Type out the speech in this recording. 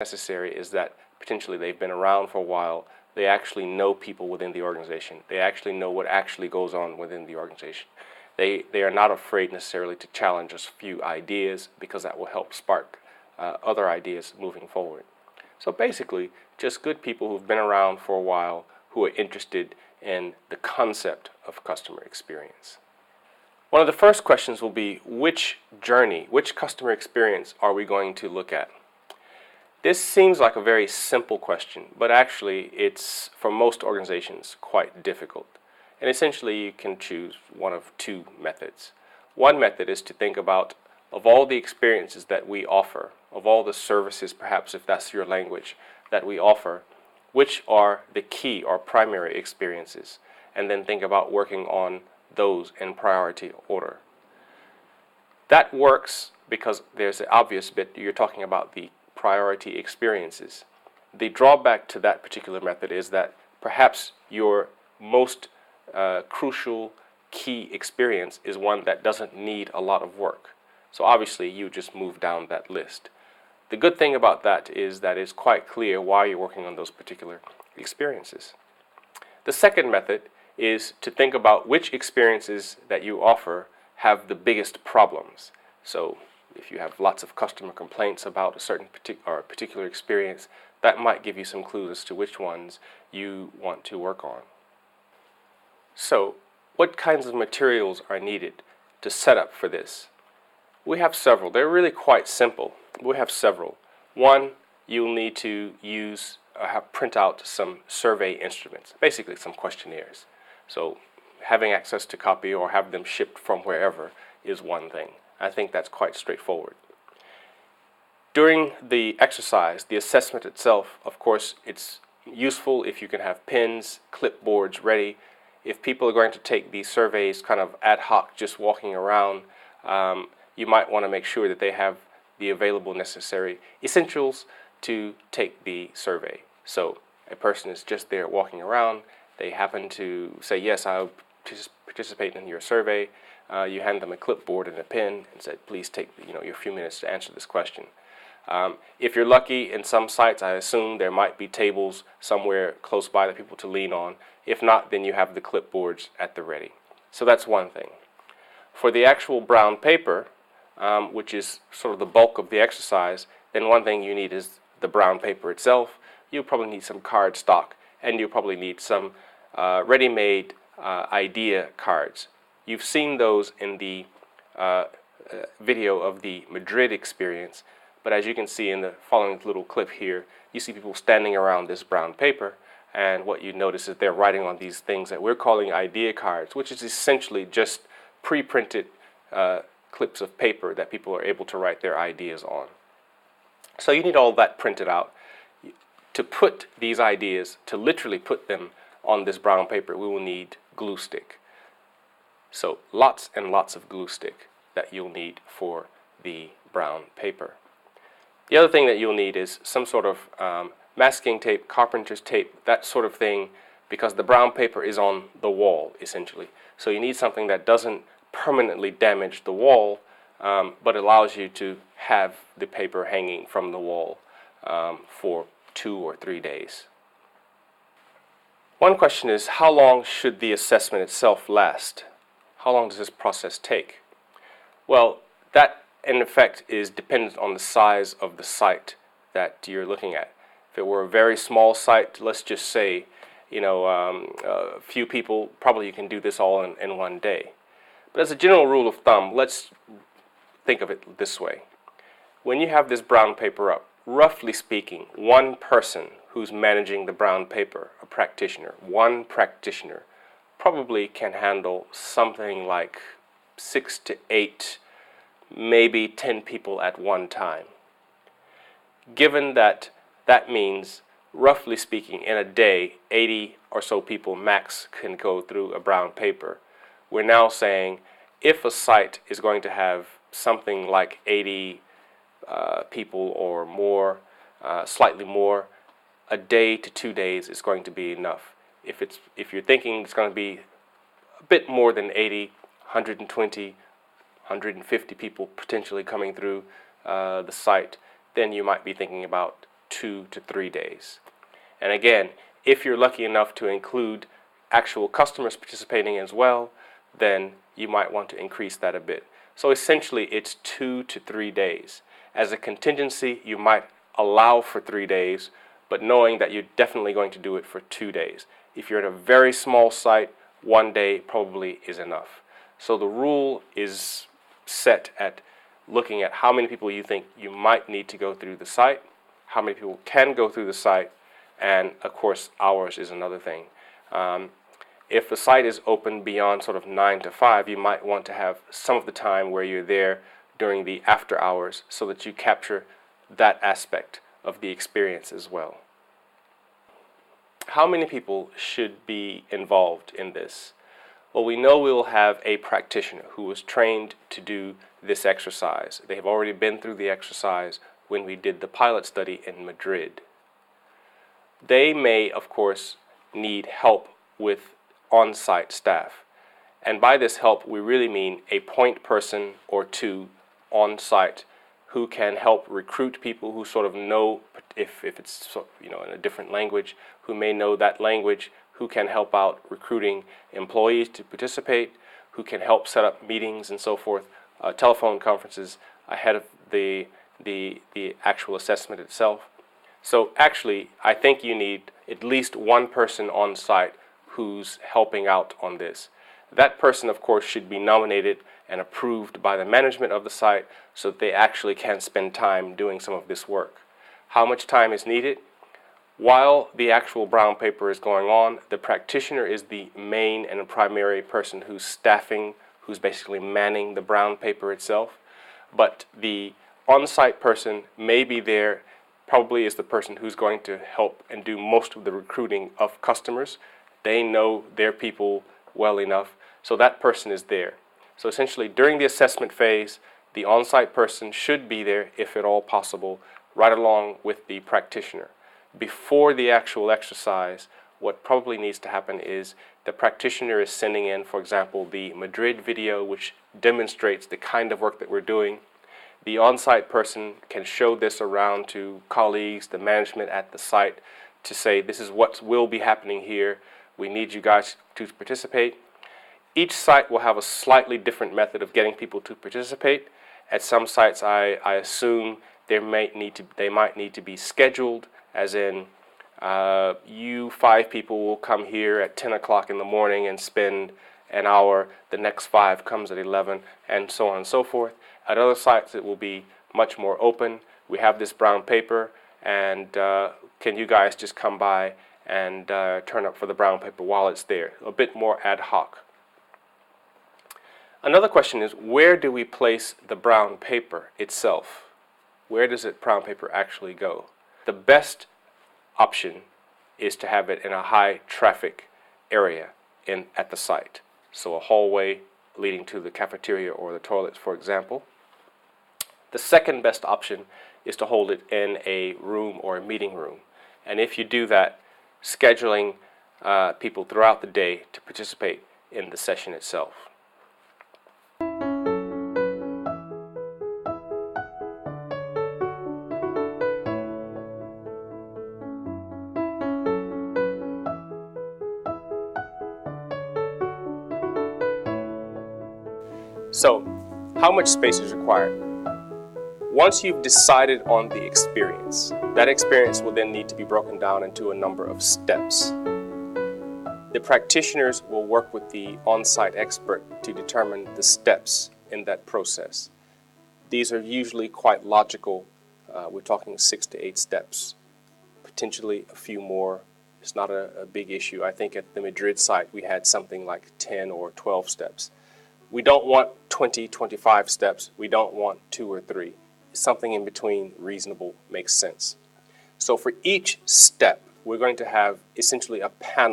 necessary is that potentially they've been around for a while. They actually know people within the organization. They actually know what actually goes on within the organization. They are not afraid necessarily to challenge a few ideas, because that will help spark other ideas moving forward. So basically, just good people who've been around for a while, who are interested in the concept of customer experience. One of the first questions will be, which journey, which customer experience are we going to look at? This seems like a very simple question, but actually it's, for most organizations, quite difficult. And essentially you can choose one of two methods. One method is to think about, of all the experiences that we offer, of all the services, perhaps if that's your language, that we offer, which are the key or primary experiences, and then think about working on those in priority order. That works because there's the obvious bit, you're talking about the priority experiences. The drawback to that particular method is that perhaps your most crucial key experience is one that doesn't need a lot of work. So obviously you just move down that list. The good thing about that is that it's quite clear why you're working on those particular experiences. The second method is to think about which experiences that you offer have the biggest problems. So if you have lots of customer complaints about a certain particular experience, that might give you some clues as to which ones you want to work on. So what kinds of materials are needed to set up for this? We have several. They're really quite simple. We have several. One, you'll need to use print out some survey instruments, basically some questionnaires. So having access to copy or have them shipped from wherever is one thing. I think that's quite straightforward. During the exercise, the assessment itself, of course, it's useful if you can have pens, clipboards ready. If people are going to take these surveys kind of ad hoc, just walking around, you might want to make sure that they have the available necessary essentials to take the survey. So a person is just there walking around, they happen to say, yes, I'll participate in your survey. You hand them a clipboard and a pen and say, please take your few minutes to answer this question. If you're lucky, in some sites, I assume there might be tables somewhere close by that people to lean on. If not, then you have the clipboards at the ready. So that's one thing. For the actual brown paper, which is sort of the bulk of the exercise, then one thing you need is the brown paper itself. You'll probably need some card stock, and you'll probably need some ready-made idea cards. You've seen those in the video of the Madrid experience, but as you can see in the following little clip here, you see people standing around this brown paper, and what you notice is they're writing on these things that we're calling idea cards, which is essentially just pre-printed clips of paper that people are able to write their ideas on. So you need all that printed out. To put these ideas, to literally put them on this brown paper, we will need glue stick. So lots and lots of glue stick that you'll need for the brown paper. The other thing that you'll need is some sort of masking tape, carpenter's tape, that sort of thing, because the brown paper is on the wall, essentially. So you need something that doesn't permanently damage the wall, but allows you to have the paper hanging from the wall for 2 or 3 days. One question is, how long should the assessment itself last? How long does this process take? Well, that in effect is dependent on the size of the site that you're looking at. If it were a very small site, let's just say, a few people, probably you can do this all in one day. But as a general rule of thumb, let's think of it this way. When you have this brown paper up, roughly speaking, one person who's managing the brown paper, a practitioner, one practitioner, probably can handle something like 6 to 8, maybe 10 people at one time. Given that that means, roughly speaking, in a day, 80 or so people max can go through a brown paper, we're now saying if a site is going to have something like 80 people or more, slightly more, a day to 2 days is going to be enough. If you're thinking it's going to be a bit more than 80, 120, 150 people potentially coming through the site, then you might be thinking about 2 to 3 days. And again, if you're lucky enough to include actual customers participating as well, then you might want to increase that a bit. So essentially, it's 2 to 3 days. As a contingency, you might allow for 3 days, but knowing that you're definitely going to do it for 2 days. If you're at a very small site, 1 day probably is enough. So the rule is set at looking at how many people you think you might need to go through the site, how many people can go through the site, and of course hours is another thing. If the site is open beyond sort of 9 to 5, you might want to have some of the time where you're there during the after hours so that you capture that aspect of the experience as well. How many people should be involved in this? Well, we know we will have a practitioner who was trained to do this exercise. They have already been through the exercise when we did the pilot study in Madrid. They may, of course, need help with on-site staff. And by this help, we really mean a point person or two on-site who can help recruit people who sort of know, if it's in a different language, who may know that language, who can help out recruiting employees to participate, who can help set up meetings and so forth, telephone conferences ahead of the actual assessment itself. So actually, I think you need at least one person on site who's helping out on this. That person, of course, should be nominated and approved by the management of the site so that they actually can spend time doing some of this work. How much time is needed? While the actual brown paper is going on, the practitioner is the main and primary person who's staffing, who's basically manning the brown paper itself. But the on-site person may be there, probably is the person who's going to help and do most of the recruiting of customers. They know their people well enough, so that person is there. So essentially, during the assessment phase, the on-site person should be there, if at all possible, right along with the practitioner. Before the actual exercise, what probably needs to happen is the practitioner is sending in, for example, the Madrid video, which demonstrates the kind of work that we're doing. The on-site person can show this around to colleagues, the management at the site, to say, this is what will be happening here. We need you guys to participate. Each site will have a slightly different method of getting people to participate. At some sites, I assume they might need to be scheduled, as in you 5 people will come here at 10 o'clock in the morning and spend an hour. The next 5 comes at 11, and so on and so forth. At other sites, it will be much more open. We have this brown paper, and can you guys just come by and turn up for the brown paper while it's there? A bit more ad hoc. Another question is, where do we place the brown paper itself? Where does the brown paper actually go? The best option is to have it in a high traffic area at the site. So a hallway leading to the cafeteria or the toilets, for example. The second best option is to hold it in a room or a meeting room. And if you do that, scheduling people throughout the day to participate in the session itself. So, how much space is required? Once you've decided on the experience, that experience will then need to be broken down into a number of steps. The practitioners will work with the on-site expert to determine the steps in that process. These are usually quite logical. We're talking 6 to 8 steps, potentially a few more. It's not a big issue. I think at the Madrid site we had something like 10 or 12 steps. We don't want 20, 25 steps. We don't want 2 or 3. Something in between reasonable makes sense. So for each step, we're going to have essentially a panel